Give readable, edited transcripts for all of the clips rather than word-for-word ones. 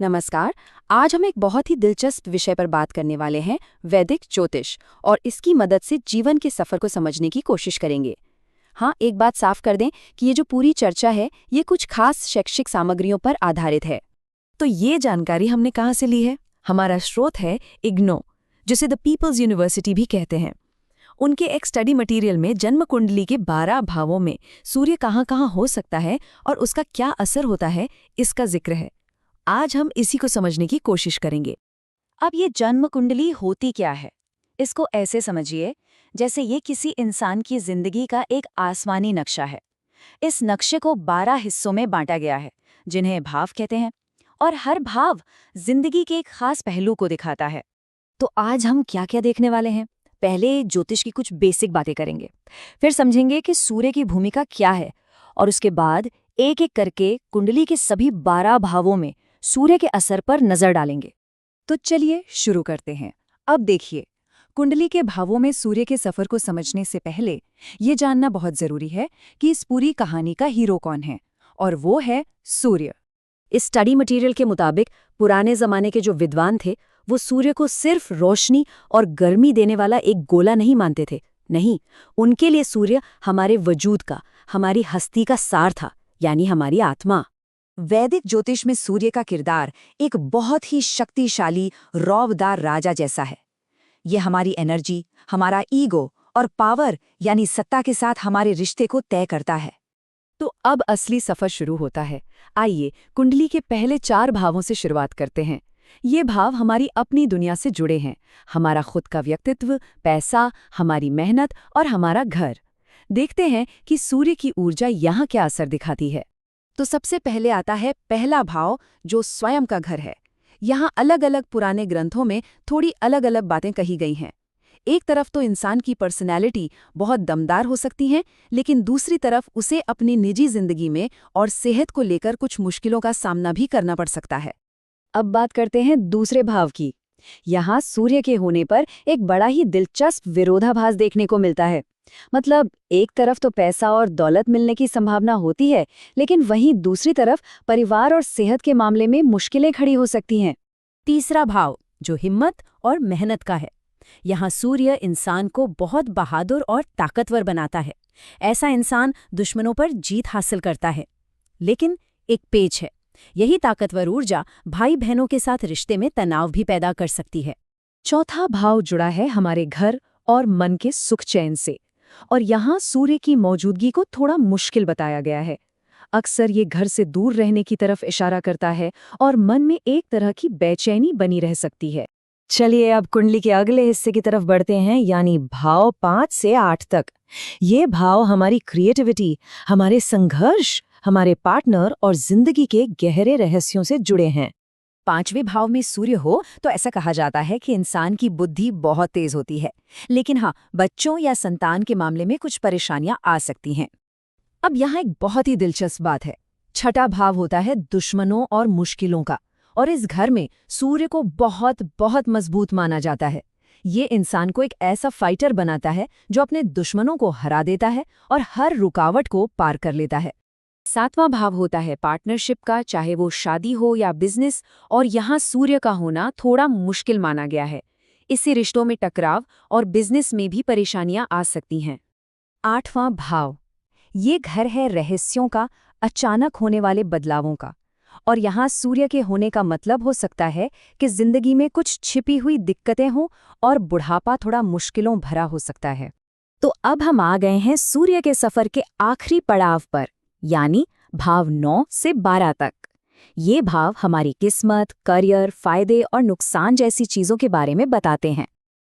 नमस्कार। आज हम एक बहुत ही दिलचस्प विषय पर बात करने वाले हैं, वैदिक ज्योतिष, और इसकी मदद से जीवन के सफर को समझने की कोशिश करेंगे। हाँ, एक बात साफ कर दें कि ये जो पूरी चर्चा है, ये कुछ खास शैक्षिक सामग्रियों पर आधारित है। तो ये जानकारी हमने कहाँ से ली है? हमारा स्रोत है इग्नो, जिसे द पीपल्स यूनिवर्सिटी भी कहते हैं। उनके एक स्टडी मटेरियल में जन्म कुंडली के 12 भावों में सूर्य कहाँ कहाँ हो सकता है और उसका क्या असर होता है, इसका जिक्र है। आज हम इसी को समझने की कोशिश करेंगे। अब ये जन्म कुंडली होती क्या है? इसको ऐसे समझिए जैसे ये किसी इंसान की जिंदगी का एक आसमानी नक्शा है। इस नक्शे को 12 हिस्सों में बांटा गया है, जिन्हें भाव कहते हैं, और हर भाव जिंदगी के एक खास पहलू को दिखाता है। तो आज हम क्या क्या देखने वाले हैं? पहले ज्योतिष की कुछ बेसिक बातें करेंगे, फिर समझेंगे कि सूर्य की भूमिका क्या है, और उसके बाद एक एक करके कुंडली के सभी 12 भावों में सूर्य के असर पर नजर डालेंगे। तो चलिए शुरू करते हैं। अब देखिए, कुंडली के भावों में सूर्य के सफर को समझने से पहले ये जानना बहुत जरूरी है कि इस पूरी कहानी का हीरो कौन है, और वो है सूर्य। इस स्टडी मटेरियल के मुताबिक पुराने जमाने के जो विद्वान थे, वो सूर्य को सिर्फ रोशनी और गर्मी देने वाला एक गोला नहीं मानते थे। नहीं, उनके लिए सूर्य हमारे वजूद का, हमारी हस्ती का सार था, यानी हमारी आत्मा। वैदिक ज्योतिष में सूर्य का किरदार एक बहुत ही शक्तिशाली रौबदार राजा जैसा है। ये हमारी एनर्जी, हमारा ईगो और पावर यानी सत्ता के साथ हमारे रिश्ते को तय करता है। तो अब असली सफर शुरू होता है। आइए कुंडली के पहले 4 भावों से शुरुआत करते हैं। ये भाव हमारी अपनी दुनिया से जुड़े हैं, हमारा खुद का व्यक्तित्व, पैसा, हमारी मेहनत और हमारा घर। देखते हैं कि सूर्य की ऊर्जा यहाँ क्या असर दिखाती है। तो सबसे पहले आता है पहला भाव, जो स्वयं का घर है। यहाँ अलग अलग पुराने ग्रंथों में थोड़ी अलग अलग बातें कही गई हैं। एक तरफ तो इंसान की पर्सनैलिटी बहुत दमदार हो सकती है, लेकिन दूसरी तरफ उसे अपनी निजी जिंदगी में और सेहत को लेकर कुछ मुश्किलों का सामना भी करना पड़ सकता है। अब बात करते हैं दूसरे भाव की। यहाँ सूर्य के होने पर एक बड़ा ही दिलचस्प विरोधाभास देखने को मिलता है। मतलब एक तरफ तो पैसा और दौलत मिलने की संभावना होती है, लेकिन वहीं दूसरी तरफ परिवार और सेहत के मामले में मुश्किलें खड़ी हो सकती हैं। तीसरा भाव, जो हिम्मत और मेहनत का है। यहाँ सूर्य इंसान को बहुत बहादुर और ताकतवर बनाता है। ऐसा इंसान दुश्मनों पर जीत हासिल करता है। लेकिन एक पेच है, यही ताकतवर ऊर्जा भाई बहनों के साथ रिश्ते में तनाव भी पैदा कर सकती है। चौथा भाव जुड़ा है हमारे घर और मन के सुख चैन से, और यहाँ सूर्य की मौजूदगी को थोड़ा मुश्किल बताया गया है। अक्सर ये घर से दूर रहने की तरफ इशारा करता है और मन में एक तरह की बेचैनी बनी रह सकती है। चलिए अब कुंडली के अगले हिस्से की तरफ बढ़ते हैं, यानी भाव 5 से 8 तक। ये भाव हमारी क्रिएटिविटी, हमारे संघर्ष, हमारे पार्टनर और जिंदगी के गहरे रहस्यों से जुड़े हैं। 5वें भाव में सूर्य हो तो ऐसा कहा जाता है कि इंसान की बुद्धि बहुत तेज होती है, लेकिन हाँ, बच्चों या संतान के मामले में कुछ परेशानियां आ सकती हैं। अब यहाँ एक बहुत ही दिलचस्प बात है। छठा भाव होता है दुश्मनों और मुश्किलों का, और इस घर में सूर्य को बहुत बहुत मजबूत माना जाता है। ये इंसान को एक ऐसा फाइटर बनाता है जो अपने दुश्मनों को हरा देता है और हर रुकावट को पार कर लेता है। 7वां भाव होता है पार्टनरशिप का, चाहे वो शादी हो या बिजनेस, और यहाँ सूर्य का होना थोड़ा मुश्किल माना गया है। इससे रिश्तों में टकराव और बिजनेस में भी परेशानियां आ सकती हैं। 8वां भाव, ये घर है रहस्यों का, अचानक होने वाले बदलावों का, और यहाँ सूर्य के होने का मतलब हो सकता है कि जिंदगी में कुछ छिपी हुई दिक्कतें हों और बुढ़ापा थोड़ा मुश्किलों भरा हो सकता है। तो अब हम आ गए हैं सूर्य के सफर के आखिरी पड़ाव पर, यानी भाव 9 से 12 तक। ये भाव हमारी किस्मत, करियर, फायदे और नुकसान जैसी चीजों के बारे में बताते हैं।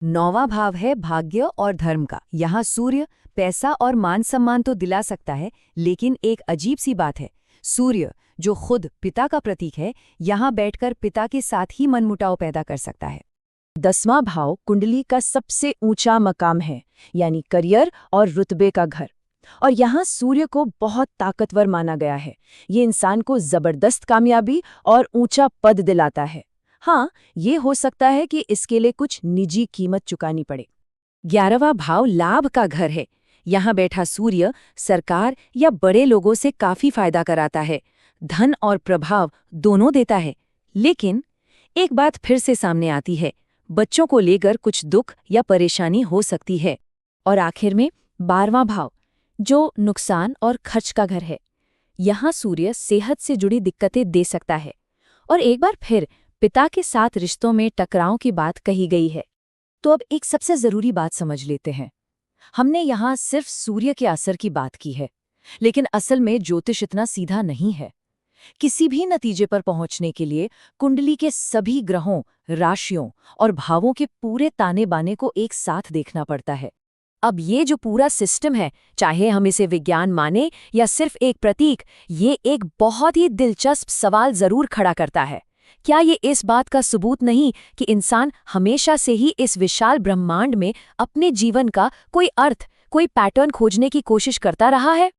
9वां भाव है भाग्य और धर्म का। यहाँ सूर्य पैसा और मान सम्मान तो दिला सकता है, लेकिन एक अजीब सी बात है, सूर्य जो खुद पिता का प्रतीक है, यहाँ बैठकर पिता के साथ ही मनमुटाव पैदा कर सकता है। 10वां भाव कुंडली का सबसे ऊंचा मकाम है, यानी करियर और रुतबे का घर, और यहाँ सूर्य को बहुत ताकतवर माना गया है। ये इंसान को जबरदस्त कामयाबी और ऊंचा पद दिलाता है। हाँ, ये हो सकता है कि इसके लिए कुछ निजी कीमत चुकानी पड़े। 11वां भाव लाभ का घर है। यहाँ बैठा सूर्य सरकार या बड़े लोगों से काफी फायदा कराता है, धन और प्रभाव दोनों देता है, लेकिन एक बात फिर से सामने आती है, बच्चों को लेकर कुछ दुख या परेशानी हो सकती है। और आखिर में 12वां भाव, जो नुकसान और खर्च का घर है। यहाँ सूर्य सेहत से जुड़ी दिक्कतें दे सकता है। और एक बार फिर पिता के साथ रिश्तों में टकराव की बात कही गई है। तो अब एक सबसे जरूरी बात समझ लेते हैं। हमने यहाँ सिर्फ सूर्य के असर की बात की है, लेकिन असल में ज्योतिष इतना सीधा नहीं है। किसी भी नतीजे पर पहुंचने के लिए कुंडली के सभी ग्रहों, राशियों और भावों के पूरे ताने बाने को एक साथ देखना पड़ता है। अब ये जो पूरा सिस्टम है, चाहे हम इसे विज्ञान माने या सिर्फ एक प्रतीक, ये एक बहुत ही दिलचस्प सवाल जरूर खड़ा करता है। क्या ये इस बात का सबूत नहीं कि इंसान हमेशा से ही इस विशाल ब्रह्मांड में अपने जीवन का कोई अर्थ, कोई पैटर्न खोजने की कोशिश करता रहा है?